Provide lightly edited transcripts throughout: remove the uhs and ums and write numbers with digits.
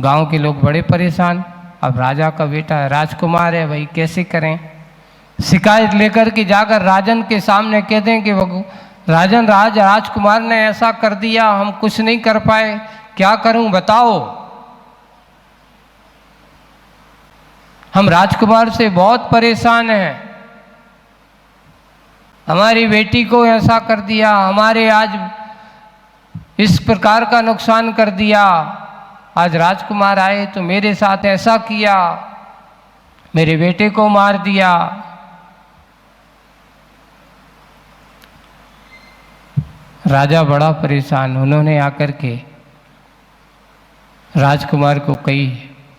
गांव के लोग बड़े परेशान। अब राजा का बेटा है, राजकुमार है, भाई कैसे करें। शिकायत लेकर के जाकर राजन के सामने कहते हैं कि राजन, राजकुमार ने ऐसा कर दिया, हम कुछ नहीं कर पाए, क्या करूं बताओ। हम राजकुमार से बहुत परेशान हैं, हमारी बेटी को ऐसा कर दिया, हमारे आज इस प्रकार का नुकसान कर दिया। आज राजकुमार आए तो मेरे साथ ऐसा किया, मेरे बेटे को मार दिया। राजा बड़ा परेशान, उन्होंने आकर के राजकुमार को कई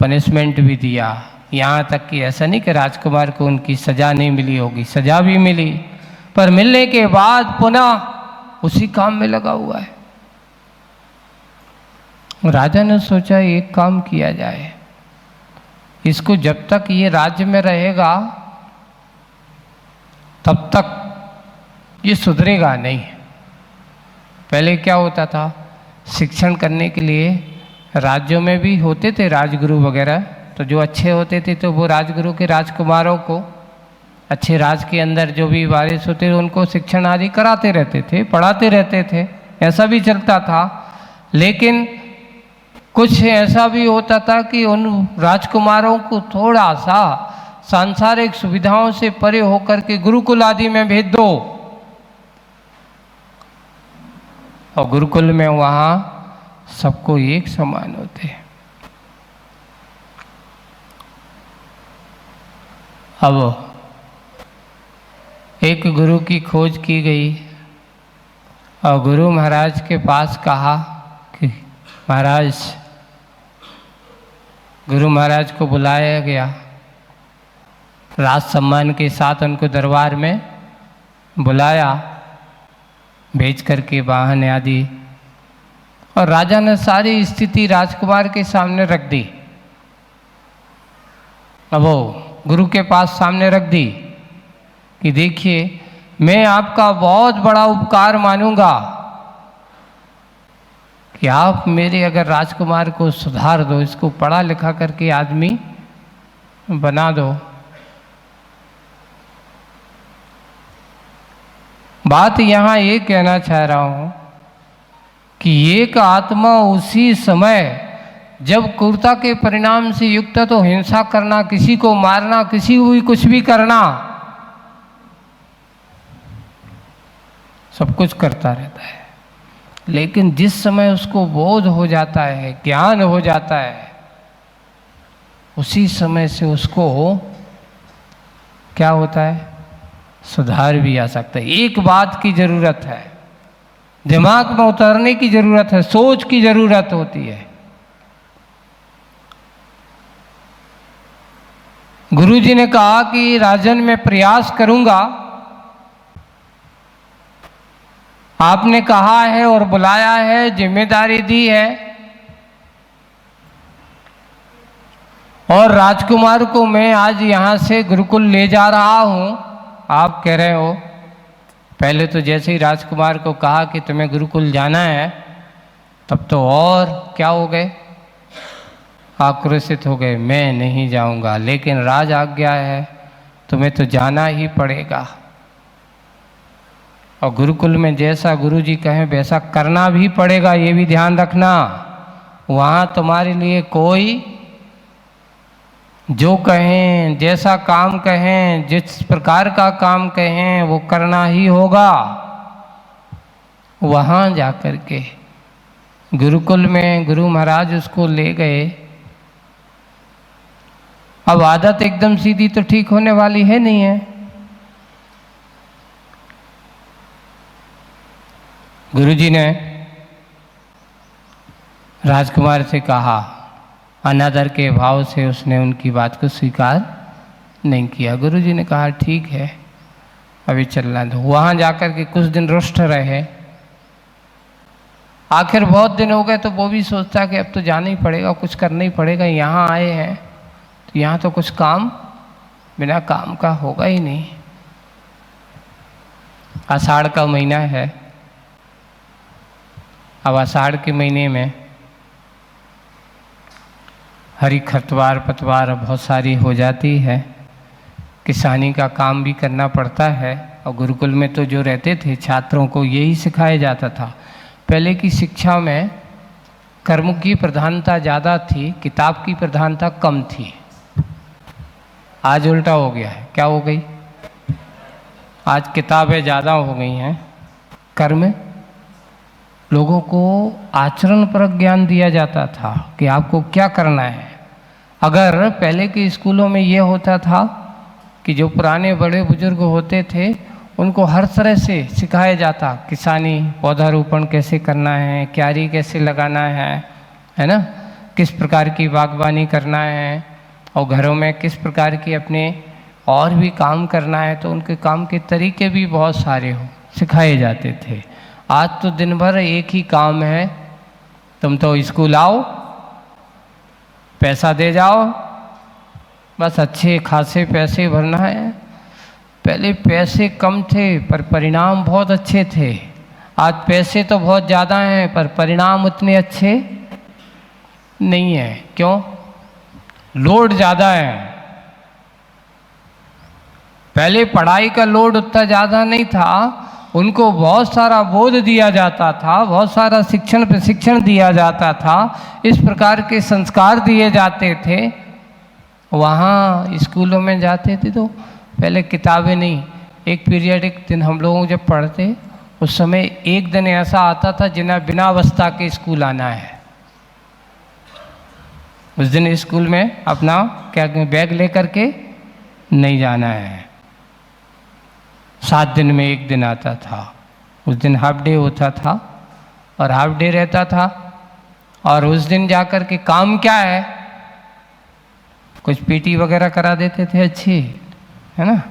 पनिशमेंट भी दिया। यहाँ तक कि ऐसा नहीं कि राजकुमार को उनकी सजा नहीं मिली होगी, सजा भी मिली, पर मिलने के बाद पुनः उसी काम में लगा हुआ है। राजा ने सोचा एक काम किया जाए, इसको जब तक ये राज्य में रहेगा तब तक ये सुधरेगा नहीं। पहले क्या होता था, शिक्षण करने के लिए राज्यों में भी होते थे राजगुरु वगैरह, तो जो अच्छे होते थे तो वो राजगुरु के राजकुमारों को, अच्छे राज के अंदर जो भी वारिस होते थे उनको शिक्षण आदि कराते रहते थे, पढ़ाते रहते थे, ऐसा भी चलता था। लेकिन कुछ ऐसा भी होता था कि उन राजकुमारों को थोड़ा सा सांसारिक सुविधाओं से परे होकर के गुरुकुल आदि में भेज दो, और गुरुकुल में वहाँ सबको एक समान होते हैं। अब एक गुरु की खोज की गई और गुरु महाराज के पास कहा कि महाराज, गुरु महाराज को बुलाया गया, राज सम्मान के साथ उनको दरबार में बुलाया, भेज करके वाहन आदि, और राजा ने सारी स्थिति राजकुमार के सामने रख दी। अब वो गुरु के पास सामने रख दी कि देखिए, मैं आपका बहुत बड़ा उपकार मानूंगा कि आप मेरे अगर राजकुमार को सुधार दो, इसको पढ़ा लिखा करके आदमी बना दो। बात यहाँ ये कहना चाह रहा हूँ कि एक आत्मा उसी समय जब क्रूरता के परिणाम से युक्त है तो हिंसा करना, किसी को मारना, किसी को भी कुछ भी करना, सब कुछ करता रहता है। लेकिन जिस समय उसको बोध हो जाता है, ज्ञान हो जाता है, उसी समय से उसको क्या होता है, सुधार भी आ सकता है। एक बात की जरूरत है, दिमाग में उतरने की जरूरत है, सोच की जरूरत होती है। गुरुजी ने कहा कि राजन मैं प्रयास करूंगा, आपने कहा है और बुलाया है, जिम्मेदारी दी है, और राजकुमार को मैं आज यहाँ से गुरुकुल ले जा रहा हूँ। आप कह रहे हो, पहले तो जैसे ही राजकुमार को कहा कि तुम्हें गुरुकुल जाना है, तब तो और क्या हो गए, आक्रोशित हो गए, मैं नहीं जाऊँगा, लेकिन राज आज्ञा है, तुम्हें तो जाना ही पड़ेगा। और गुरुकुल में जैसा गुरुजी कहें वैसा करना भी पड़ेगा, ये भी ध्यान रखना। वहाँ तुम्हारे लिए कोई जो कहें, जैसा काम कहें, जिस प्रकार का काम कहें वो करना ही होगा। वहाँ जाकर के गुरुकुल में गुरु महाराज उसको ले गए। अब आदत एकदम सीधी तो ठीक होने वाली है नहीं है। गुरुजी ने राजकुमार से कहा, अनादर के भाव से उसने उनकी बात को स्वीकार नहीं किया। गुरुजी ने कहा ठीक है, अभी चलना दो। वहाँ जाकर के कुछ दिन रुष्ट रहे। आखिर बहुत दिन हो गए तो वो भी सोचता कि अब तो जाना ही पड़ेगा, कुछ करना ही पड़ेगा। यहाँ आए हैं तो यहाँ तो कुछ काम बिना काम का होगा ही नहीं। आषाढ़ का महीना है। अब आषाढ़ के महीने में हरी खरपतवार पतवार बहुत सारी हो जाती है, किसानी का काम भी करना पड़ता है। और गुरुकुल में तो जो रहते थे छात्रों को यही सिखाया जाता था। पहले की शिक्षा में कर्म की प्रधानता ज़्यादा थी, किताब की प्रधानता कम थी। आज उल्टा हो गया है। क्या हो गई? आज किताबें ज़्यादा हो गई हैं, कर्म लोगों को आचरण पर ज्ञान दिया जाता था कि आपको क्या करना है। अगर पहले के स्कूलों में ये होता था कि जो पुराने बड़े बुजुर्ग होते थे उनको हर तरह से सिखाया जाता, किसानी, पौधारोपण कैसे करना है, क्यारी कैसे लगाना है ना, किस प्रकार की बागवानी करना है, और घरों में किस प्रकार की अपने और भी काम करना है। तो उनके काम के तरीके भी बहुत सारे सिखाए जाते थे। आज तो दिन भर एक ही काम है, तुम तो स्कूल आओ, पैसा दे जाओ, बस अच्छे खासे पैसे भरना है। पहले पैसे कम थे पर परिणाम बहुत अच्छे थे। आज पैसे तो बहुत ज़्यादा हैं पर परिणाम उतने अच्छे नहीं है। क्यों? लोड ज़्यादा है। पहले पढ़ाई का लोड उतना ज़्यादा नहीं था, उनको बहुत सारा बोध दिया जाता था, बहुत सारा शिक्षण प्रशिक्षण दिया जाता था, इस प्रकार के संस्कार दिए जाते थे। वहाँ स्कूलों में जाते थे तो पहले किताबें नहीं, एक पीरियडिक दिन हम लोग जब पढ़ते उस समय एक दिन ऐसा आता था जिन्हें बिना अवस्था के स्कूल आना है। उस दिन स्कूल में अपना क्या बैग लेकर के नहीं जाना है। 7 दिन में एक दिन आता था, उस दिन हाफ डे होता था और हाफ डे रहता था। और उस दिन जाकर के काम क्या है, कुछ पीटी वगैरह करा देते थे अच्छी, है ना,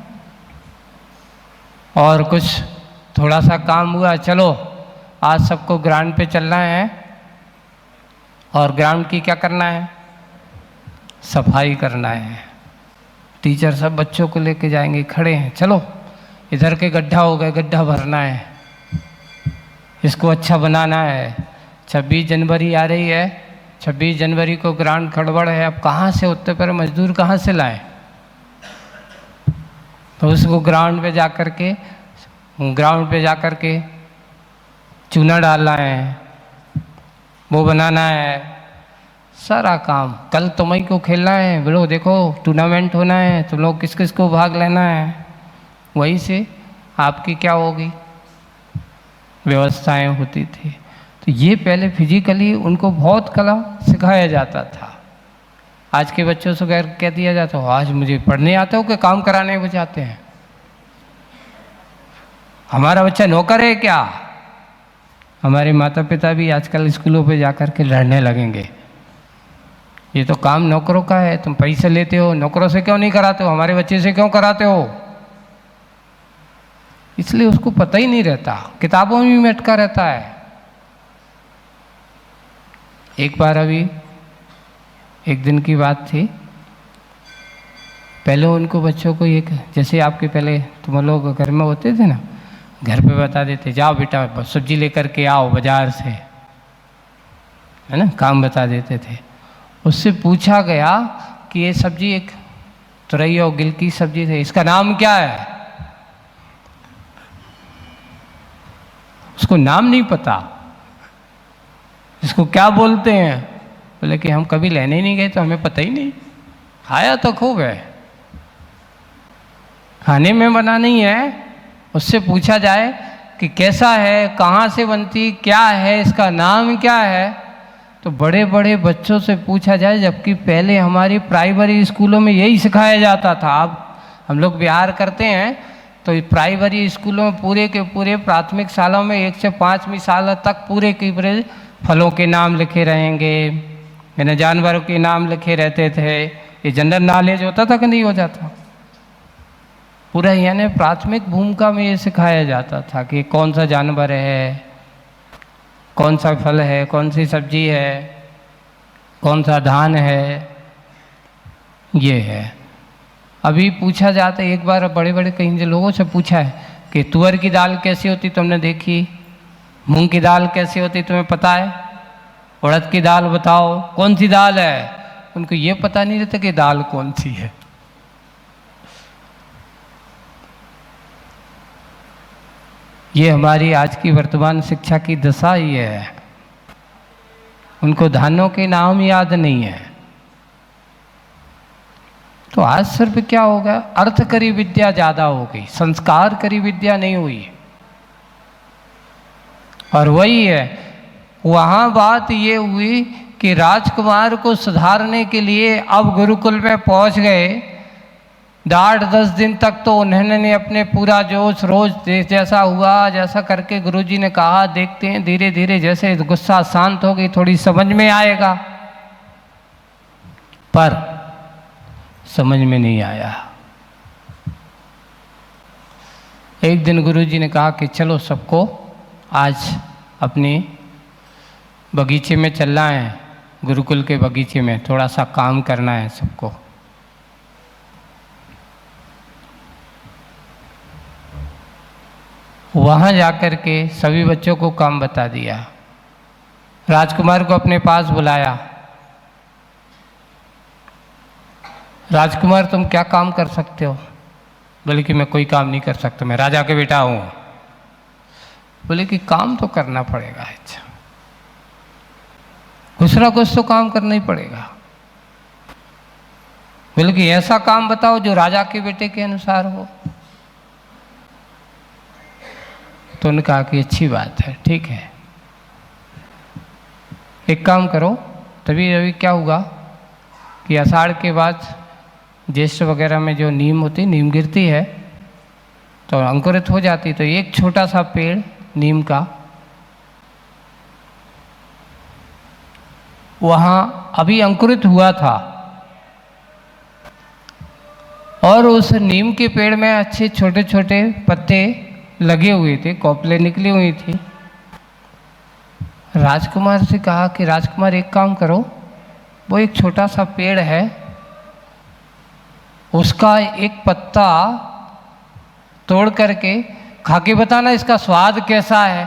और कुछ थोड़ा सा काम हुआ, चलो आज सबको ग्राउंड पे चलना है। और ग्राउंड की क्या करना है? सफाई करना है। टीचर सब बच्चों को लेके जाएंगे, खड़े हैं, चलो इधर के गड्ढा हो गए, गड्ढा भरना है, इसको अच्छा बनाना है। 26 जनवरी आ रही है, 26 जनवरी को ग्राउंड खड़बड़ है, अब कहाँ से उतने पर मजदूर कहाँ से लाएं? तो उसको ग्राउंड पे जा कर के चूना डालना है, वो बनाना है, सारा काम। कल तुम्हें को खेलना है, बोलो देखो टूर्नामेंट होना है, तुम लोग किस किस को भाग लेना है। वहीं से आपकी क्या होगी, व्यवस्थाएं होती थी। तो ये पहले फिजिकली उनको बहुत कला सिखाया जाता था। आज के बच्चों से कह दिया जाता हो, आज मुझे पढ़ने आते हो कि काम कराने को जाते हैं? हमारा बच्चा नौकर है क्या? हमारे माता पिता भी आजकल स्कूलों पे जाकर के लड़ने लगेंगे, ये तो काम नौकरों का है, तुम पैसे लेते हो, नौकरों से क्यों नहीं कराते हो, हमारे बच्चे से क्यों कराते हो? इसलिए उसको पता ही नहीं रहता, किताबों में भी अटका रहता है। एक बार अभी एक दिन की बात थी, पहले उनको बच्चों को एक, जैसे आपके पहले तुम लोग घर में होते थे ना, घर पे बता देते जाओ बेटा सब्जी लेकर के आओ बाजार से, है ना, काम बता देते थे। उससे पूछा गया कि ये सब्जी एक तुरई और गिल की सब्जी थी, इसका नाम क्या है? उसको नाम नहीं पता, इसको क्या बोलते हैं? बोले कि हम कभी लेने ही नहीं गए तो हमें पता ही नहीं, खाया तो खूब है, खाने में बना नहीं है। उससे पूछा जाए कि कैसा है, कहाँ से बनती, क्या है, इसका नाम क्या है, तो बड़े बड़े बच्चों से पूछा जाए, जबकि पहले हमारी प्राइमरी स्कूलों में यही सिखाया जाता था। अब हम लोग बिहार करते हैं तो प्राइमरी स्कूलों में पूरे के पूरे प्राथमिक सालों में 1 से 5वीं साल तक पूरे के पूरे फलों के नाम लिखे रहेंगे, यानी जानवरों के नाम लिखे रहते थे। ये जनरल नॉलेज होता था कि नहीं हो जाता? पूरा यानी प्राथमिक भूमिका में ये सिखाया जाता था कि कौन सा जानवर है, कौन सा फल है, कौन सी सब्जी है, कौन सा धान है, ये है। अभी पूछा जाता है, एक बार बड़े बड़े कहीं लोगों से पूछा है कि तुअर की दाल कैसी होती तुमने देखी, मूंग की दाल कैसी होती तुम्हें पता है, उड़द की दाल बताओ कौन सी दाल है? उनको ये पता नहीं रहता कि दाल कौन सी है। ये हमारी आज की वर्तमान शिक्षा की दशा ही है। उनको धानों के नाम याद नहीं है। तो आज सिर्फ क्या हो गया, अर्थ करी विद्या ज्यादा हो गई, संस्कार करी विद्या नहीं हुई। और वही है, वहां बात ये हुई कि राजकुमार को सुधारने के लिए अब गुरुकुल में पहुंच गए। 8-10 दिन तक तो उन्होंने अपने पूरा जोश, रोज जैसा हुआ जैसा करके गुरुजी ने कहा, देखते हैं धीरे धीरे जैसे गुस्सा शांत हो गई, थोड़ी समझ में आएगा। पर समझ में नहीं आया। एक दिन गुरुजी ने कहा कि चलो सबको आज अपने बगीचे में चलना है, गुरुकुल के बगीचे में थोड़ा सा काम करना है सबको। वहाँ जाकर के सभी बच्चों को काम बता दिया। राजकुमार को अपने पास बुलाया। राजकुमार तुम क्या काम कर सकते हो? बोले कि मैं कोई काम नहीं कर सकता, मैं राजा के बेटा हूँ। बोले कि काम तो करना पड़ेगा, अच्छा कुछ ना कुछ तो काम करना ही पड़ेगा। बोले कि ऐसा काम बताओ जो राजा के बेटे के अनुसार हो। तो उन्होंने कहा कि अच्छी बात है, ठीक है, एक काम करो। तभी अभी क्या हुआ कि आषाढ़ के बाद ज्येष्ठ वगैरह में जो नीम होती, नीम गिरती है तो अंकुरित हो जाती। तो एक छोटा सा पेड़ नीम का वहाँ अभी अंकुरित हुआ था और उस नीम के पेड़ में अच्छे छोटे छोटे पत्ते लगे हुए थे, कोपले निकली हुई थी। राजकुमार से कहा कि राजकुमार एक काम करो, वो एक छोटा सा पेड़ है, उसका एक पत्ता तोड़ करके खा के बताना इसका स्वाद कैसा है।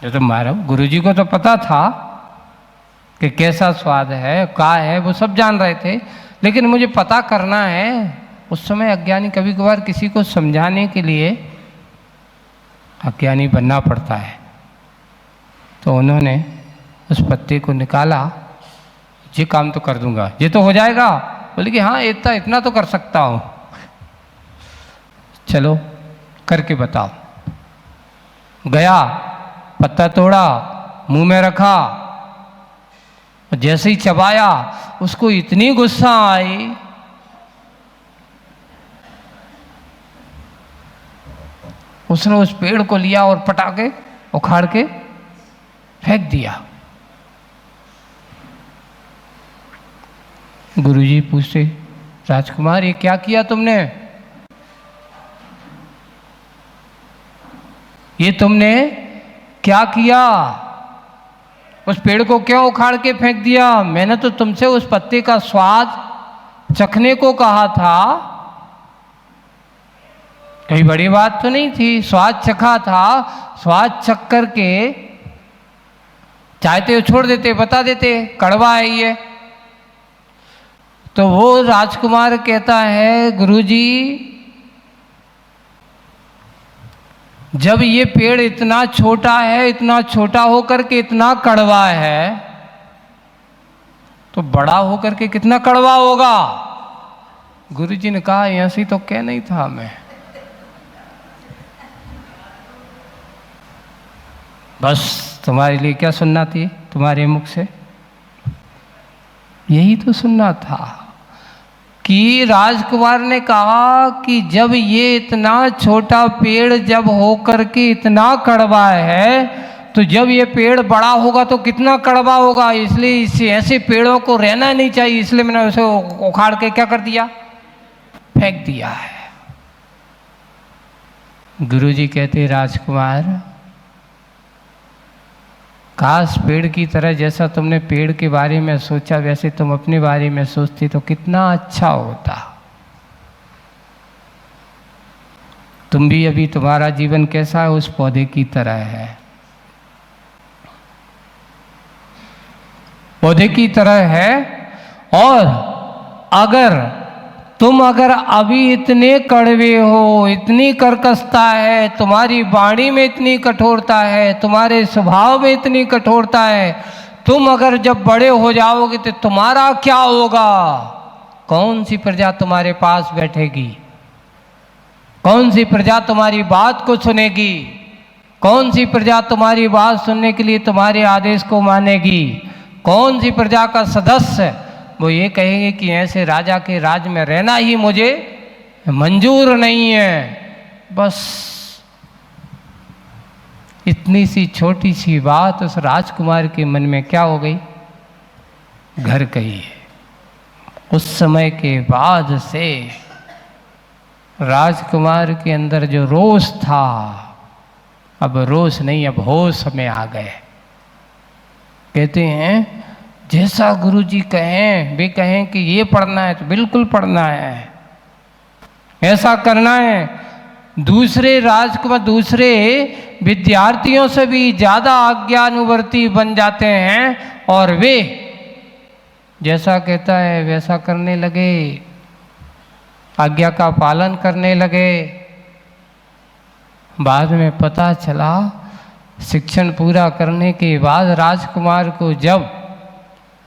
जो तुम्हारा गुरुजी को तो पता था कि कैसा स्वाद है, क्या है, वो सब जान रहे थे, लेकिन मुझे पता करना है। उस समय अज्ञानी कभी कभार किसी को समझाने के लिए अज्ञानी बनना पड़ता है। तो उन्होंने उस पत्ते को निकाला, ये काम तो कर दूंगा, ये तो हो जाएगा। बोले कि हाँ इतना तो कर सकता हूँ, चलो करके बताओ। गया, पत्ता तोड़ा, मुंह में रखा, जैसे ही चबाया उसको इतनी गुस्सा आई, उसने उस पेड़ को लिया और पटाके उखाड़ के फेंक दिया। गुरुजी पूछते, राजकुमार ये क्या किया तुमने? ये तुमने क्या किया? उस पेड़ को क्यों उखाड़ के फेंक दिया? मैंने तो तुमसे उस पत्ते का स्वाद चखने को कहा था, कोई बड़ी बात तो नहीं थी, स्वाद चखा था। स्वाद चख करके चाहते छोड़ देते, बता देते कड़वा है ये। तो वो राजकुमार कहता है, गुरुजी जब ये पेड़ इतना छोटा है, इतना छोटा होकर के इतना कड़वा है, तो बड़ा होकर के कितना कड़वा होगा। गुरुजी ने कहा ऐसी तो कह नहीं था मैं, बस तुम्हारे लिए क्या सुनना थी, तुम्हारे मुख से यही तो सुनना था कि राजकुमार ने कहा कि जब ये इतना छोटा पेड़ जब होकर के इतना कड़वा है, तो जब ये पेड़ बड़ा होगा तो कितना कड़वा होगा। इसलिए इसे ऐसे पेड़ों को रहना नहीं चाहिए, इसलिए मैंने उसे उखाड़ के क्या कर दिया, फेंक दिया है। गुरुजी कहते, राजकुमार काश पेड़ की तरह जैसा तुमने पेड़ के बारे में सोचा वैसे तुम अपने बारे में सोचती तो कितना अच्छा होता। तुम भी अभी, तुम्हारा जीवन कैसा है, उस पौधे की तरह है। पौधे की तरह है। और तुम अगर अभी इतने कड़वे हो, इतनी कर्कशता है, तुम्हारी वाणी में इतनी कठोरता है, तुम्हारे स्वभाव में इतनी कठोरता है, तुम अगर जब बड़े हो जाओगे तो तुम्हारा क्या होगा? कौन सी प्रजा तुम्हारे पास बैठेगी? कौन सी प्रजा तुम्हारी बात को सुनेगी? कौन सी प्रजा तुम्हारी बात सुनने के लिए तुम्हारे आदेश को मानेगी? कौन सी प्रजा का सदस्य वो ये कहेंगे कि ऐसे राजा के राज में रहना ही मुझे मंजूर नहीं है? बस इतनी सी छोटी सी बात उस राजकुमार के मन में क्या हो गई? घर गई है। उस समय के बाद से राजकुमार के अंदर जो रोष था, अब रोष नहीं, अब होश में आ गए। कहते हैं जैसा गुरुजी कहें, वे कहें कि ये पढ़ना है तो बिल्कुल पढ़ना है, ऐसा करना है। दूसरे राजकुमार दूसरे विद्यार्थियों से भी ज़्यादा आज्ञानुवर्ती बन जाते हैं और वे जैसा कहता है वैसा करने लगे, आज्ञा का पालन करने लगे। बाद में पता चला, शिक्षण पूरा करने के बाद राजकुमार को जब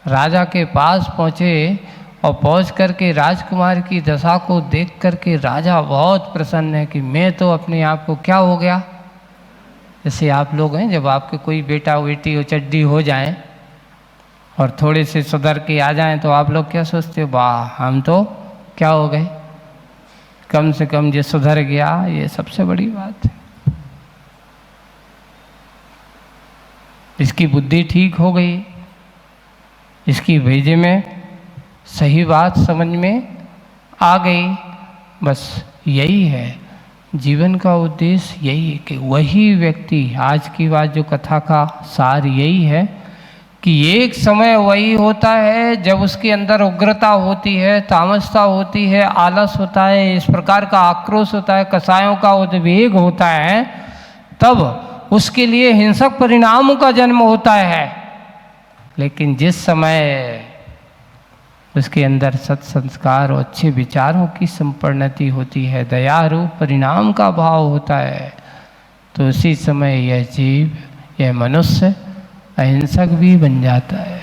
राजा के पास पहुँचे और पहुँच करके राजकुमार की दशा को देख करके राजा बहुत प्रसन्न है कि मैं तो अपने आप को क्या हो गया। जैसे आप लोग हैं, जब आपके कोई बेटा बेटी हो चड्डी हो जाएं और थोड़े से सुधर के आ जाएं तो आप लोग क्या सोचते हो? वाह, हम तो क्या हो गए, कम से कम ये सुधर गया, ये सबसे बड़ी बात है। इसकी बुद्धि ठीक हो गई, इसकी भेजे में सही बात समझ में आ गई। बस यही है जीवन का उद्देश्य, यही है कि वही व्यक्ति, आज की बात जो कथा का सार यही है कि एक समय वही होता है जब उसके अंदर उग्रता होती है, तामसता होती है, आलस होता है, इस प्रकार का आक्रोश होता है, कसायों का उद्वेग होता है, तब उसके लिए हिंसक परिणामों का जन्म होता है। लेकिन जिस समय उसके अंदर सत्संस्कार और अच्छे विचारों की संपन्नति होती है, दया रूप परिणाम का भाव होता है, तो उसी समय यह जीव, यह मनुष्य अहिंसक भी बन जाता है।